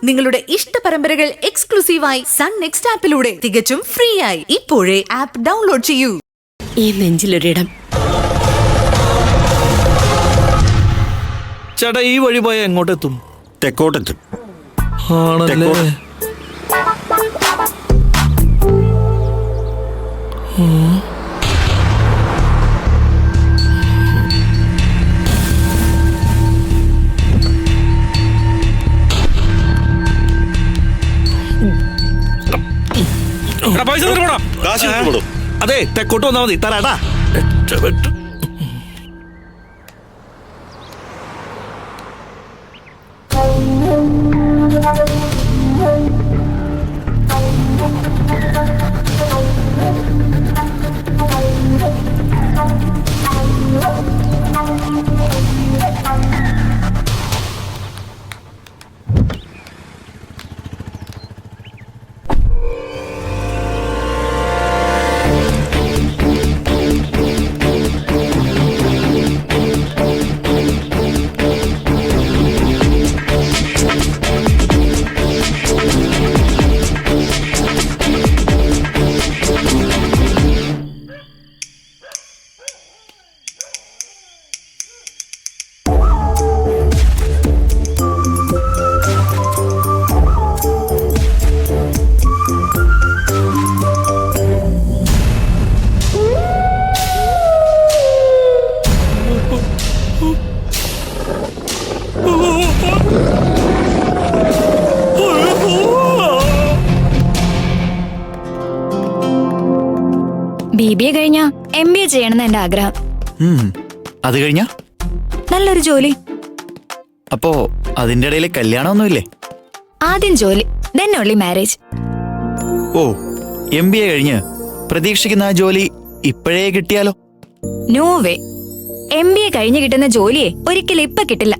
നിങ്ങളുടെ ഇഷ്ട പരമ്പരകൾ എക്സ്ക്ലൂസീവായി സൺ നെക്സ്റ്റ് ആപ്പിലൂടെ തികച്ചും ഫ്രീ ആയി ഇപ്പോഴേ ആപ്പ് ഡൗൺലോഡ് ചെയ്യൂ. ഈ നെഞ്ചിലൊരിടം. ചേട്ടാ, ഈ വഴി പോയാൽ എങ്ങോട്ടെത്തും? തെക്കോട്ടെത്തും. ആണല്ലേ? പൈസ തരുമോടാ? അതെ, തെക്കോട്ട് വന്നാ മതി, തരാടാ. BBA കഴിഞ്ഞ MBA ചെയ്യണമെന്ന് എന്റെ ആഗ്രഹം. അത് കഴിഞ്ഞ നല്ലൊരു ജോലി. അപ്പോ അതിന്റെ ഇടയിൽ കല്യാണമൊന്നുമില്ലേ? ആദ്യം ജോലി, then only marriage. ഓ, MBA കഴിഞ്ഞ് പ്രതീക്ഷിക്കുന്ന ആ ജോലി ഇപ്പോഴേ കിട്ടിയാലോ? No way. MBA കഴിഞ്ഞ് കിട്ടുന്ന ജോലിയെ ഒരിക്കലും ഇപ്പൊ കിട്ടില്ല.